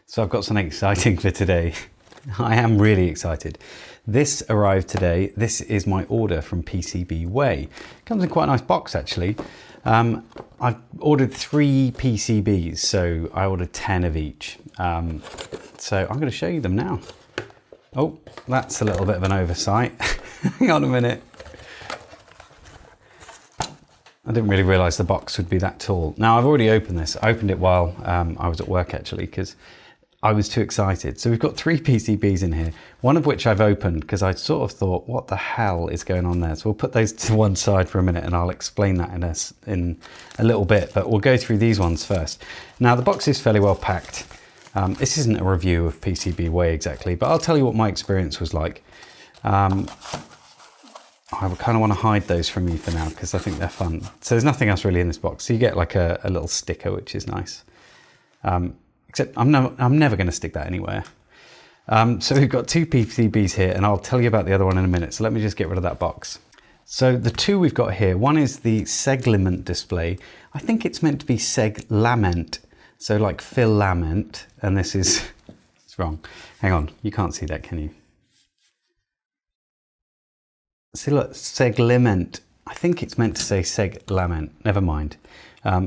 So I've got something exciting for today. I am really excited. This arrived today. This is my order from PCBWay. It comes in quite a nice box actually. I've ordered 3 PCBs, so I ordered 10 of each. So I'm going to show you them now. Oh, that's a little bit of an oversight. Hang on a minute. I didn't really realise the box would be that tall. Now I've already opened this. I opened it while I was at work actually, because I was too excited. So we've got 3 PCBs in here, one of which I've opened because I sort of thought, what the hell is going on there? So we'll put those to one side for a minute and I'll explain that in a little bit, but we'll go through these ones first. Now the box is fairly well packed. This isn't a review of PCBWay exactly, but I'll tell you what my experience was like. I kind of want to hide those from you for now because I think they're fun. So there's nothing else really in this box. So you get like a little sticker, which is nice. Except I'm never going to stick that anywhere. So we've got 2 PCBs here and I'll tell you about the other one in a minute. So let me just get rid of that box. So the 2 we've got here, one is the seglement display. I think it's meant to be segment. So like filament, and this is, it's wrong. Hang on, you can't see that, can you? See, look, segment. I think it's meant to say segment, never mind.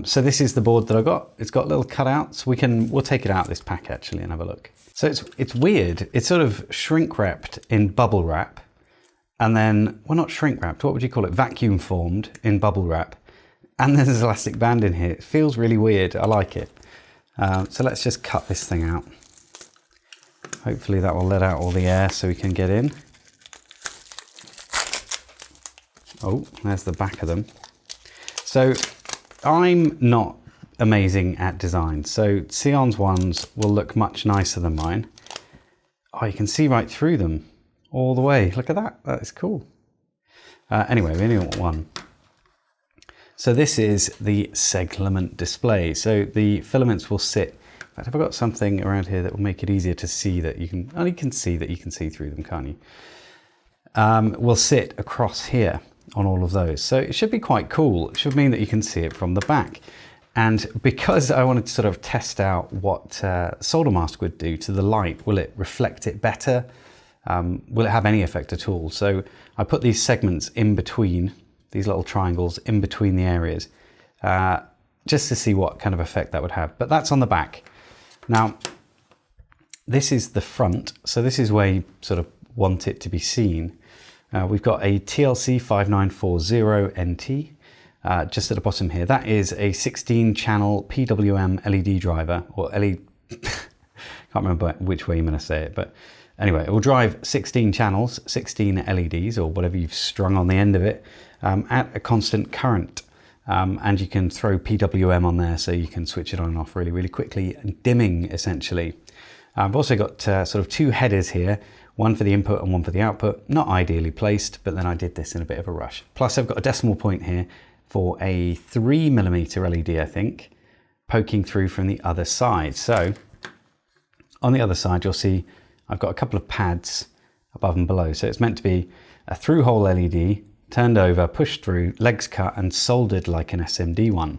So this is the board that I got. It's got little cutouts. We'll take it out of this pack actually and have a look. So it's weird. It's sort of shrink wrapped in bubble wrap, and then, well, not shrink wrapped, what would you call it? Vacuum formed in bubble wrap. And there's an elastic band in here. It feels really weird. I like it. So let's just cut this thing out. Hopefully that will let out all the air so we can get in. Oh, there's the back of them. So I'm not amazing at design. So Sion's ones will look much nicer than mine. Oh, you can see right through them all the way. Look at that. That is cool. Anyway, we only want one. So this is the segment display. So the filaments will sit. In fact, have I got something around here that will make it easier to see that you can, oh, you can see that you can see through them, can't you? Will sit across here on all of those. So it should be quite cool. It should mean that you can see it from the back. And because I wanted to sort of test out what solder mask would do to the light, will it reflect it better? Will it have any effect at all? So I put these segments in between, these little triangles in between the areas, just to see what kind of effect that would have. But that's on the back. Now, this is the front. So this is where you sort of want it to be seen. We've got a TLC 5940NT just at the bottom here. That is a 16-channel PWM LED driver, or LED, can't remember which way you're going to say it, but anyway, it will drive 16 channels, 16 LEDs, or whatever you've strung on the end of it, at a constant current. And you can throw PWM on there so you can switch it on and off really, really quickly, and dimming essentially. I've also got sort of 2 headers here, one for the input and one for the output. Not ideally placed, but then I did this in a bit of a rush. Plus I've got a decimal point here for a 3mm LED, I think, poking through from the other side. So on the other side, you'll see I've got a couple of pads above and below. So it's meant to be a through-hole LED, turned over, pushed through, legs cut and soldered like an SMD one.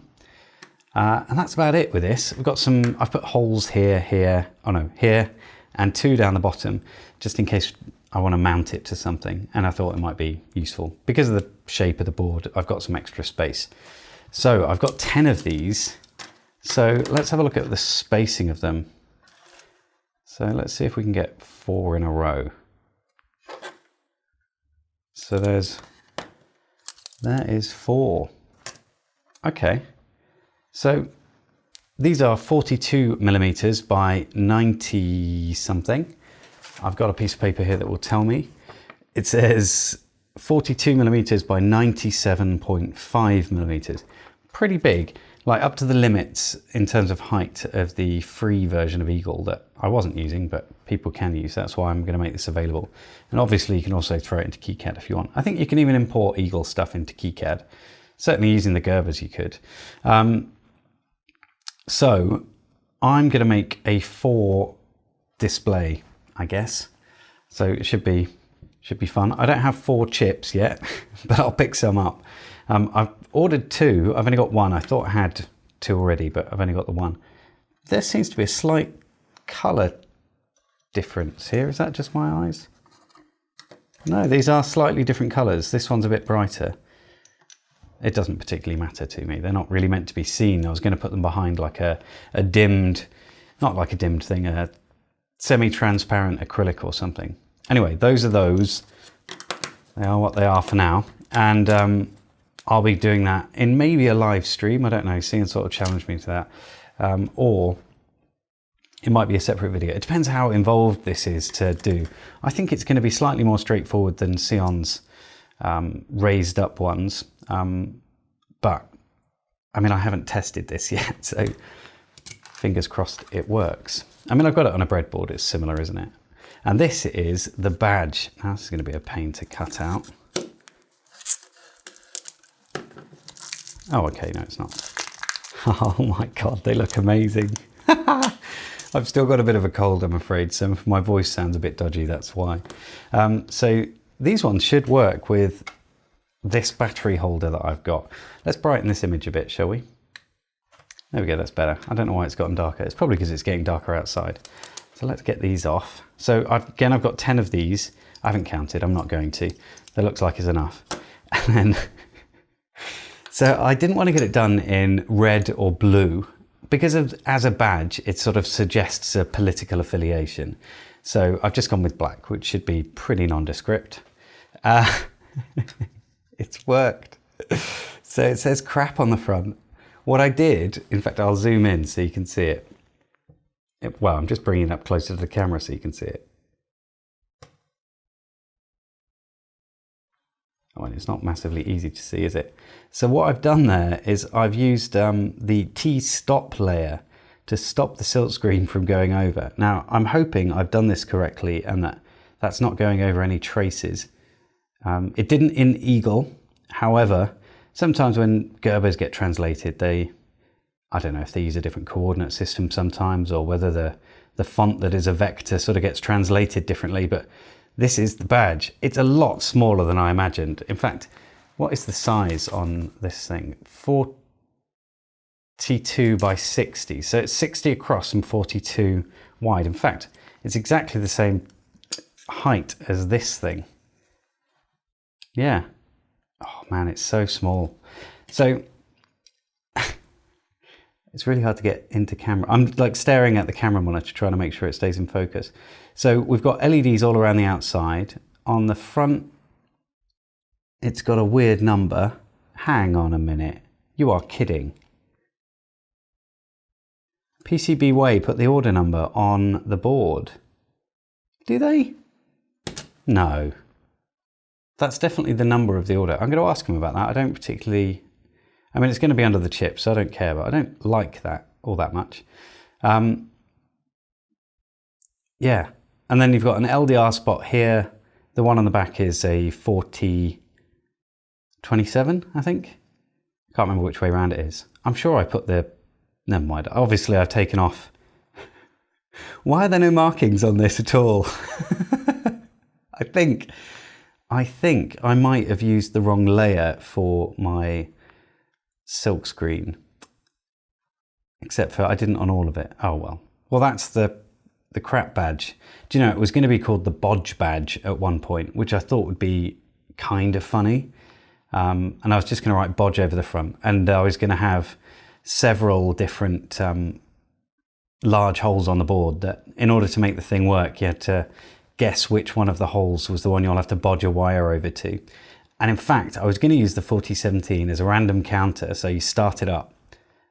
And that's about it with this. We've got some, I've put holes here, here, oh no, here, and 2 down the bottom, just in case I want to mount it to something. And I thought it might be useful. Because of the shape of the board, I've got some extra space. So I've got 10 of these. So let's have a look at the spacing of them. So let's see if we can get 4 in a row. So that is 4. Okay. So these are 42mm by 90 something. I've got a piece of paper here that will tell me. It says 42mm by 97.5mm. Pretty big, like up to the limits in terms of height of the free version of Eagle that I wasn't using, but people can use. That's why I'm going to make this available. And obviously you can also throw it into KiCad if you want. I think you can even import Eagle stuff into KiCad. Certainly using the Gerbers you could. So I'm going to make a 4 display, I guess. So it should be fun. I don't have 4 chips yet, but I'll pick some up. I've ordered 2. I've only got 1. I thought I had 2 already, but I've only got the 1. There seems to be a slight colour difference here. Is that just my eyes? No, these are slightly different colours. This one's a bit brighter. It doesn't particularly matter to me. They're not really meant to be seen. I was going to put them behind like a dimmed, not like a dimmed thing, a semi-transparent acrylic or something. Anyway, those are those. They are what they are for now. And I'll be doing that in maybe a live stream. I don't know. Cian sort of challenged me to that. Or it might be a separate video. It depends how involved this is to do. I think it's going to be slightly more straightforward than Cian's raised up ones. But I mean, I haven't tested this yet, so fingers crossed it works. I mean, I've got it on a breadboard. It's similar, isn't it? And this is the badge. Now, this is going to be a pain to cut out. Oh, okay, no, it's not. Oh my God, they look amazing. I've still got a bit of a cold, I'm afraid, so if my voice sounds a bit dodgy, that's why. So these ones should work with this battery holder that I've got. Let's brighten this image a bit, shall we? There we go, that's better. I don't know why it's gotten darker. It's probably because it's getting darker outside. So let's get these off. So again, I've got 10 of these. I haven't counted, I'm not going to. That looks like is enough. And then, so I didn't want to get it done in red or blue because as a badge, it sort of suggests a political affiliation. So I've just gone with black, which should be pretty nondescript. It's worked. So it says crap on the front. What I did, in fact, I'll zoom in so you can see it. Well, I'm just bringing it up closer to the camera so you can see it. Oh, and it's not massively easy to see, is it? So what I've done there is I've used the T-stop layer to stop the silkscreen from going over. Now, I'm hoping I've done this correctly and that that's not going over any traces. It didn't in Eagle. However, sometimes when Gerbers get translated, I don't know if they use a different coordinate system sometimes or whether the font that is a vector sort of gets translated differently, but this is the badge. It's a lot smaller than I imagined. In fact, what is the size on this thing? 42 by 60. So it's 60 across and 42 wide. In fact, it's exactly the same height as this thing. Yeah. Oh man, it's so small. So it's really hard to get into camera. I'm like staring at the camera monitor trying to make sure it stays in focus. So we've got LEDs all around the outside. On the front, it's got a weird number. Hang on a minute. You are kidding. PCBWay put the order number on the board. Do they? No. That's definitely the number of the order. I'm going to ask him about that. I don't particularly... I mean, it's going to be under the chip, so I don't care, but I don't like that all that much. Yeah. And then you've got an LDR spot here. The one on the back is a 4027, I think. I can't remember which way around it is. I'm sure I put the... Never mind. Obviously, I've taken off... Why are there no markings on this at all? I think I might have used the wrong layer for my silkscreen. Except for I didn't on all of it. Oh well. Well, that's the crap badge. Do you know, it was going to be called the bodge badge at one point, which I thought would be kind of funny. And I was just going to write bodge over the front. And I was going to have several different large holes on the board that in order to make the thing work, you had to guess which one of the holes was the one you'll have to bodge a wire over to. And in fact, I was going to use the 4017 as a random counter. So you start it up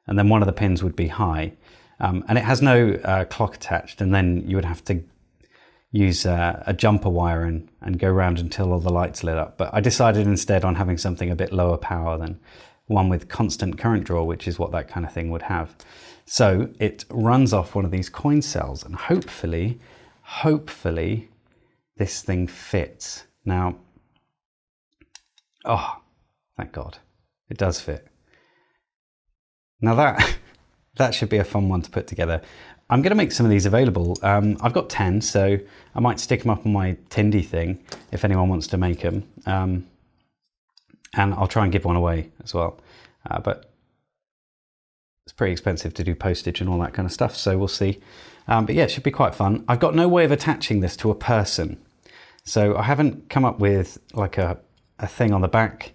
and then one of the pins would be high. And it has no clock attached. And then you would have to use a jumper wire and go around until all the lights lit up. But I decided instead on having something a bit lower power than one with constant current draw, which is what that kind of thing would have. So it runs off one of these coin cells and hopefully this thing fits. Now, oh, thank God, it does fit. Now that should be a fun one to put together. I'm going to make some of these available. I've got 10, so I might stick them up on my Tindy thing if anyone wants to make them. And I'll try and give one away as well. But it's pretty expensive to do postage and all that kind of stuff, so we'll see. But yeah, it should be quite fun. I've got no way of attaching this to a person. So I haven't come up with like a thing on the back,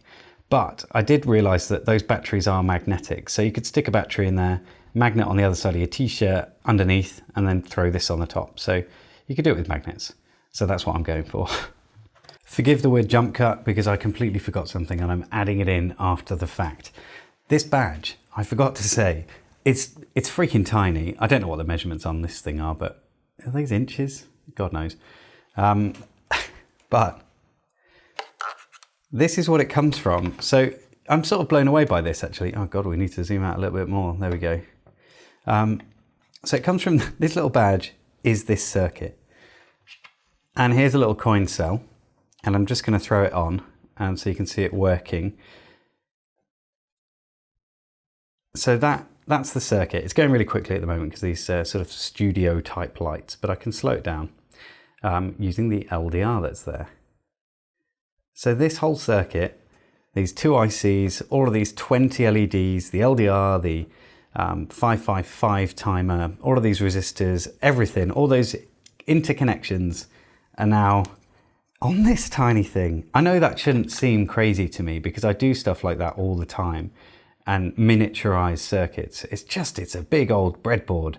but I did realize that those batteries are magnetic. So you could stick a battery in there, magnet on the other side of your t-shirt underneath, and then throw this on the top. So you could do it with magnets. So that's what I'm going for. Forgive the weird jump cut because I completely forgot something and I'm adding it in after the fact. This badge, I forgot to say, it's freaking tiny. I don't know what the measurements on this thing are, but are these inches? God knows. But this is what it comes from. So I'm sort of blown away by this actually. Oh God, we need to zoom out a little bit more. There we go. So it comes from this little badge is this circuit. And here's a little coin cell. And I'm just going to throw it on and so you can see it working. So that's the circuit. It's going really quickly at the moment because these sort of studio type lights, but I can slow it down using the LDR that's there. So this whole circuit, these two ICs, all of these 20 LEDs, the LDR, the 555 timer, all of these resistors, everything, all those interconnections are now on this tiny thing. I know that shouldn't seem crazy to me because I do stuff like that all the time and miniaturize circuits. It's a big old breadboard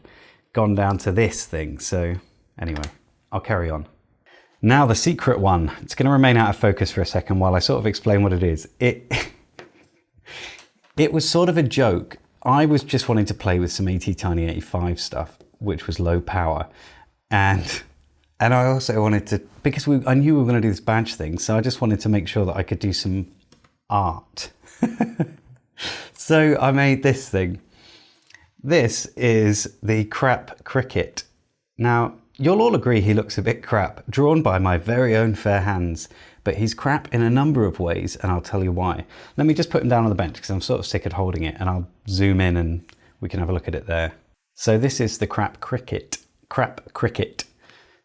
gone down to this thing. So anyway, I'll carry on. Now the secret one. It's going to remain out of focus for a second while I sort of explain what it is. It was sort of a joke. I was just wanting to play with some AT-Tiny85 stuff, which was low power. And I also wanted to, because I knew we were going to do this badge thing, so I just wanted to make sure that I could do some art. So I made this thing. This is the crap cricket. Now, you'll all agree he looks a bit crap, drawn by my very own fair hands, but he's crap in a number of ways, and I'll tell you why. Let me just put him down on the bench because I'm sort of sick of holding it, and I'll zoom in and we can have a look at it there. So this is the crap cricket. Crap cricket.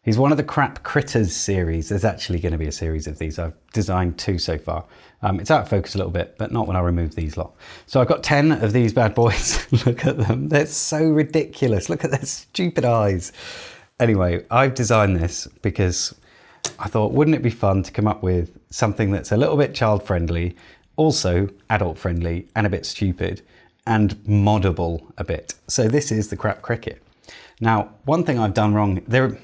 He's one of the Crap Critters series. There's actually going to be a series of these. I've designed 2 so far. It's out of focus a little bit, but not when I remove these lot. So I've got 10 of these bad boys. Look at them. They're so ridiculous. Look at their stupid eyes. Anyway, I've designed this because I thought, wouldn't it be fun to come up with something that's a little bit child friendly, also adult friendly and a bit stupid and moddable a bit. So this is the Crap Cricket. Now, one thing I've done wrong, there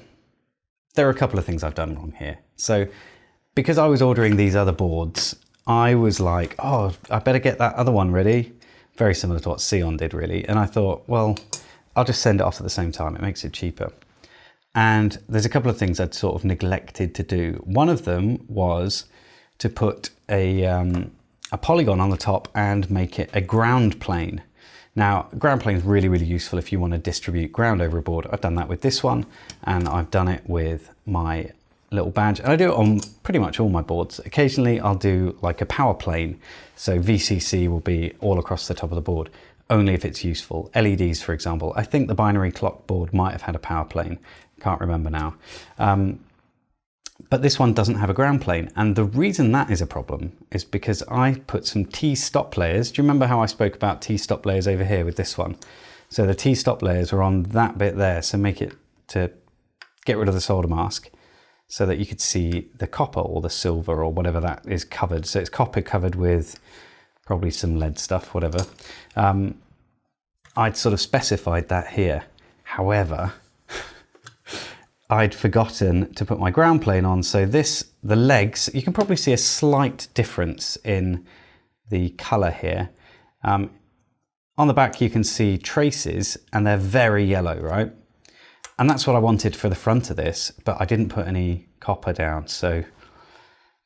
are a couple of things I've done wrong here. So because I was ordering these other boards, I was like, oh, I better get that other one ready. Very similar to what Sion did really. And I thought, well, I'll just send it off at the same time. It makes it cheaper. And there's a couple of things I'd sort of neglected to do. One of them was to put a polygon on the top and make it a ground plane. Now, ground plane is really, really useful if you want to distribute ground over a board. I've done that with this one, and I've done it with my little badge. And I do it on pretty much all my boards. Occasionally, I'll do like a power plane. So VCC will be all across the top of the board, only if it's useful. LEDs, for example. I think the binary clock board might have had a power plane. Can't remember now. But this one doesn't have a ground plane. And the reason that is a problem is because I put some T-stop layers. Do you remember how I spoke about T-stop layers over here with this one? So the T-stop layers are on that bit there. So make it to get rid of the solder mask so that you could see the copper or the silver or whatever that is covered. So it's copper covered with probably some lead stuff, whatever. I'd sort of specified that here. However, I'd forgotten to put my ground plane on. So the legs, you can probably see a slight difference in the color here. On the back, you can see traces and they're very yellow, right? And that's what I wanted for the front of this, but I didn't put any copper down. So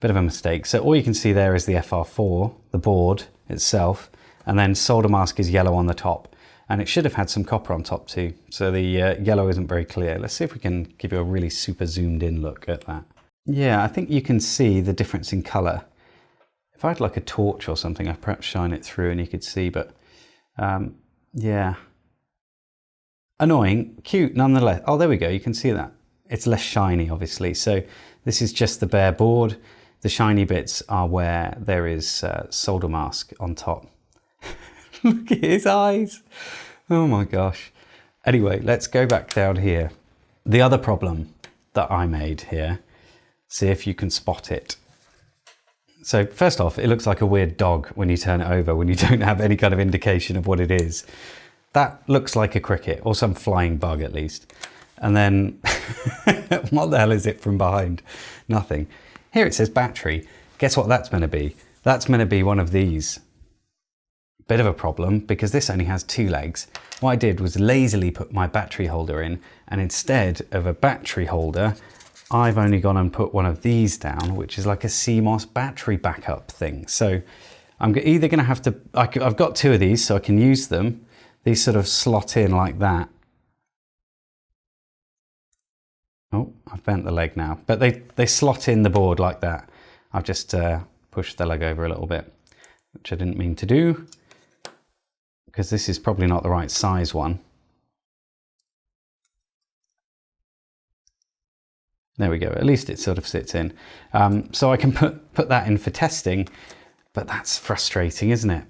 bit of a mistake. So all you can see there is the FR4, the board itself, and then solder mask is yellow on the top. And it should have had some copper on top too. So the yellow isn't very clear. Let's see if we can give you a really super zoomed in look at that. Yeah, I think you can see the difference in color. If I had like a torch or something, I'd perhaps shine it through and you could see, but yeah. Annoying, cute nonetheless. Oh, there we go, you can see that. It's less shiny, obviously. So this is just the bare board. The shiny bits are where there is solder mask on top. Look at his eyes. Oh my gosh. Anyway, let's go back down here. The other problem that I made here, see if you can spot it. So first off, it looks like a weird dog when you turn it over, when you don't have any kind of indication of what it is. That looks like a cricket, or some flying bug at least. And then, what the hell is it from behind? Nothing. Here it says battery. Guess what that's meant to be? That's meant to be one of these. Bit of a problem, because this only has 2 legs. What I did was lazily put my battery holder in, and instead of a battery holder, I've only gone and put one of these down, which is like a CMOS battery backup thing. So I'm either going to have to, I've got 2 of these so I can use them. These sort of slot in like that. Oh, I've bent the leg now, but they slot in the board like that. I've just pushed the leg over a little bit, which I didn't mean to do, because this is probably not the right size one. There we go, at least it sort of sits in. So I can put that in for testing, but that's frustrating, isn't it?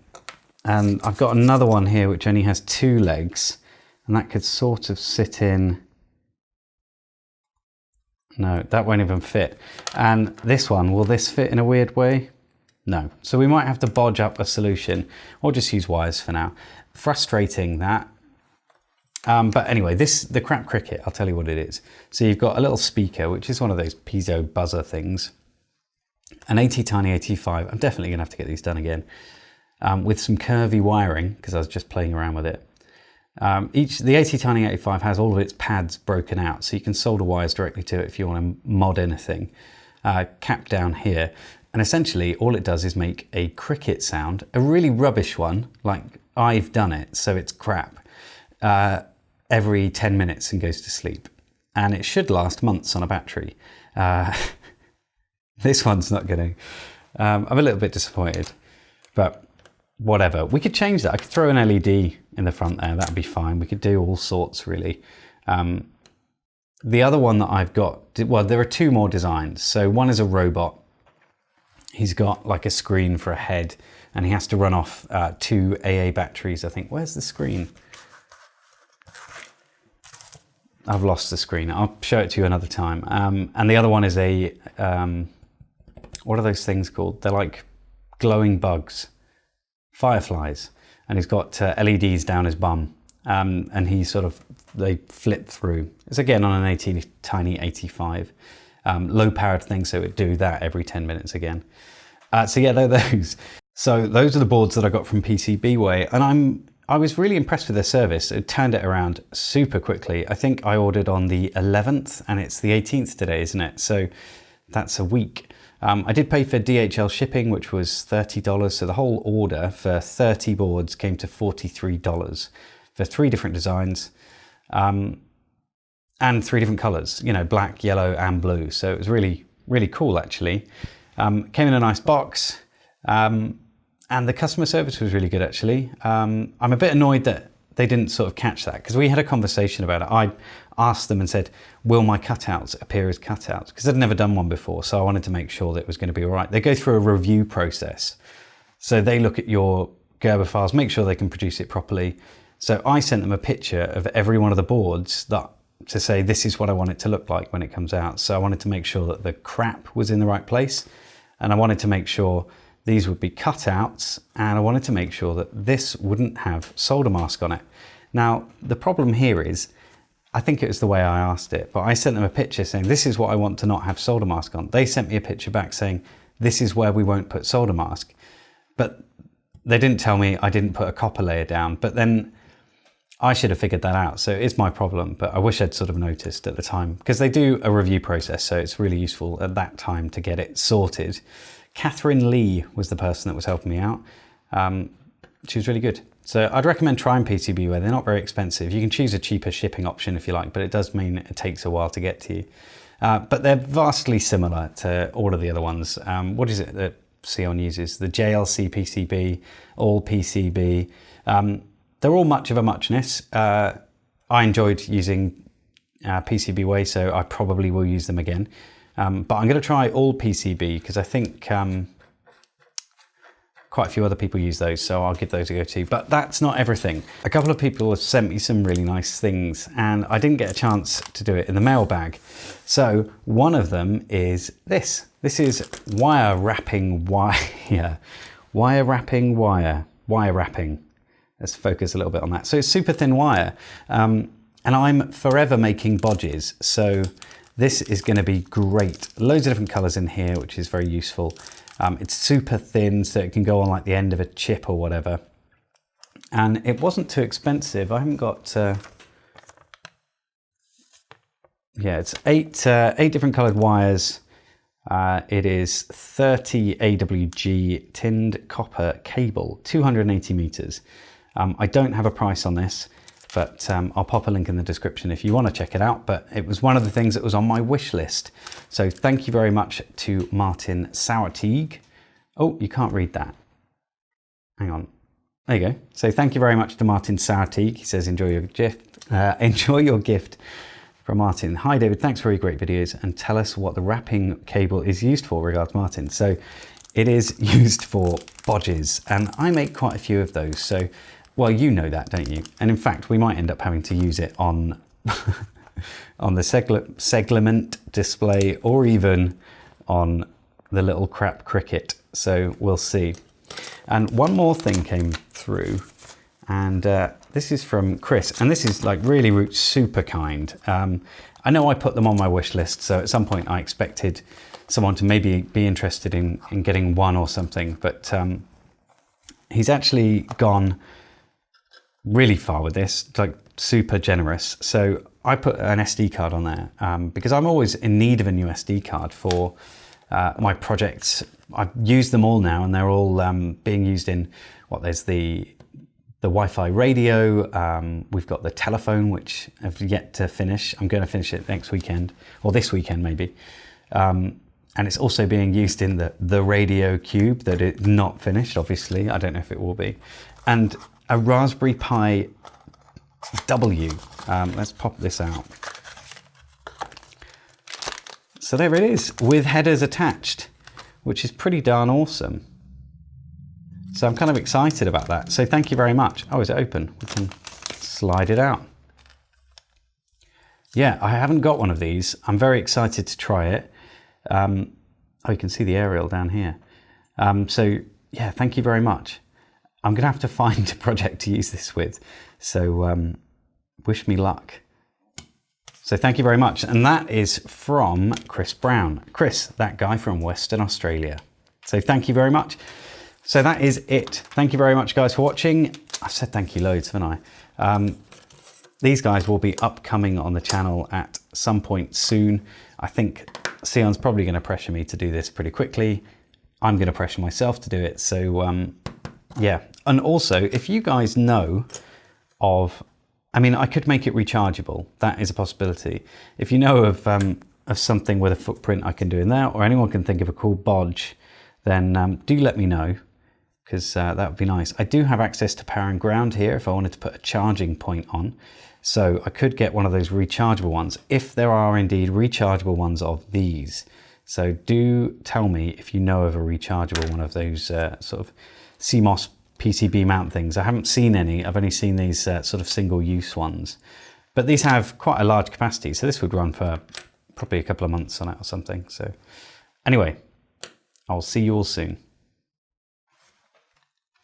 And I've got another one here which only has 2 legs, and that could sort of sit in. No, that won't even fit. And this one, will this fit in a weird way? No. So we might have to bodge up a solution, or just use wires for now. Frustrating, that. But anyway, the crap cricket, I'll tell you what it is. So you've got a little speaker, which is one of those piezo buzzer things. An AT-Tiny 85, I'm definitely gonna have to get these done again, with some curvy wiring, because I was just playing around with it. The AT-Tiny 85 has all of its pads broken out, so you can solder wires directly to it if you want to mod anything. Cap down here, and essentially all it does is make a cricket sound, a really rubbish one, like I've done it, so it's crap, every 10 minutes and goes to sleep. And it should last months on a battery. This one's not going to. I'm a little bit disappointed, but whatever. We could change that. I could throw an LED in the front there. That'd be fine. We could do all sorts, really. The other one that I've got, well, there are 2 more designs. So one is a robot. He's got like a screen for a head, and he has to run off 2 AA batteries, I think. Where's the screen? I've lost the screen. I'll show it to you another time. And the other one is a, what are those things called? They're like glowing bugs. Fireflies, and he's got LEDs down his bum, and he sort of, they flip through. It's again on an AT-Tiny 85, low powered thing, so it'd do that every 10 minutes again. So yeah, they're those. So those are the boards that I got from PCBWay, and I was really impressed with their service. It turned it around super quickly. I think I ordered on the 11th, and it's the 18th today, isn't it? So that's a week. I did pay for DHL shipping, which was $30, so the whole order for 30 boards came to $43 for 3 different designs, and 3 different colors, you know, black, yellow, and blue. So it was really, really cool, actually. Came in a nice box, and the customer service was really good, actually. I'm a bit annoyed that they didn't sort of catch that, because we had a conversation about it. I asked them and said, will my cutouts appear as cutouts? Because I'd never done one before, so I wanted to make sure that it was going to be all right. They go through a review process. So they look at your Gerber files, make sure they can produce it properly. So I sent them a picture of every one of the boards to say, this is what I want it to look like when it comes out. So I wanted to make sure that the crap was in the right place, and I wanted to make sure these would be cutouts, and I wanted to make sure that this wouldn't have solder mask on it. Now, the problem here is, I think it was the way I asked it, but I sent them a picture saying, this is what I want to not have solder mask on. They sent me a picture back saying, this is where we won't put solder mask. But they didn't tell me I didn't put a copper layer down, but then I should have figured that out. So it's my problem, but I wish I'd sort of noticed at the time, because they do a review process, so it's really useful at that time to get it sorted. Catherine Lee was the person that was helping me out. She was really good. So I'd recommend trying PCBWay. They're not very expensive. You can choose a cheaper shipping option if you like, but it does mean it takes a while to get to you. But they're vastly similar to all of the other ones. What is it that Xeon uses? The JLC PCB, All PCB. They're all much of a muchness. I enjoyed using PCBWay, so I probably will use them again. But I'm going to try All PCB, because I think quite a few other people use those, so I'll give those a go too. But that's not everything. A couple of people have sent me some really nice things, and I didn't get a chance to do it in the mailbag. So one of them is this. This is wire wrapping wire. Wire wrapping wire. Wire wrapping. Let's focus a little bit on that. So it's super thin wire, and I'm forever making bodges, so this is going to be great. Loads of different colors in here, which is very useful. It's super thin, so it can go on like the end of a chip or whatever. And it wasn't too expensive. I haven't got, yeah, it's eight different colored wires. It is 30 AWG tinned copper cable, 280 meters. I don't have a price on this, but I'll pop a link in the description if you want to check it out. But it was one of the things that was on my wish list. So thank you very much to Martin Sauerteig. Oh, you can't read that. Hang on. There you go. So thank you very much to Martin Sauerteig. He says, enjoy your gift. Enjoy your gift from Martin. Hi, David. Thanks for your great videos. And tell us what the wrapping cable is used for. Regards, Martin. So it is used for bodges. And I make quite a few of those. So, well, you know that, don't you? And in fact, we might end up having to use it on, on the seglement display, or even on the little crap cricket. So we'll see. And one more thing came through, and this is from Chris, and this is like really super kind. I know I put them on my wish list, so at some point I expected someone to maybe be interested in getting one or something, but he's actually gone really far with this, like super generous. So I put an SD card on there because I'm always in need of a new SD card for my projects. I've used them all now, and they're all being used in there's the Wi-Fi radio. We've got the telephone, which I've yet to finish. I'm going to finish it next weekend, or this weekend maybe. And it's also being used in the radio cube that is not finished, obviously. I don't know if it will be. And a Raspberry Pi W. Let's pop this out. So there it is, with headers attached, which is pretty darn awesome. So I'm kind of excited about that. So thank you very much. Oh, is it open? We can slide it out. Yeah, I haven't got one of these. I'm very excited to try it. Oh, you can see the aerial down here. So yeah, thank you very much. I'm gonna have to find a project to use this with. So wish me luck. So thank you very much. And that is from Chris Brown. Chris, that guy from Western Australia. So thank you very much. So that is it. Thank you very much, guys, for watching. I've said thank you loads, haven't I? These guys will be upcoming on the channel at some point soon. I think Sion's probably going to pressure me to do this pretty quickly. I'm going to pressure myself to do it. So yeah. And also, if you guys know of, I mean, I could make it rechargeable. That is a possibility. If you know of something with a footprint I can do in there, or anyone can think of a cool bodge, then do let me know, because that would be nice. I do have access to power and ground here if I wanted to put a charging point on. So I could get one of those rechargeable ones, if there are indeed rechargeable ones of these. So do tell me if you know of a rechargeable one of those sort of CMOS PCB mount things. I haven't seen any. I've only seen these sort of single-use ones. But these have quite a large capacity, so this would run for probably a couple of months on it or something. So anyway, I'll see you all soon.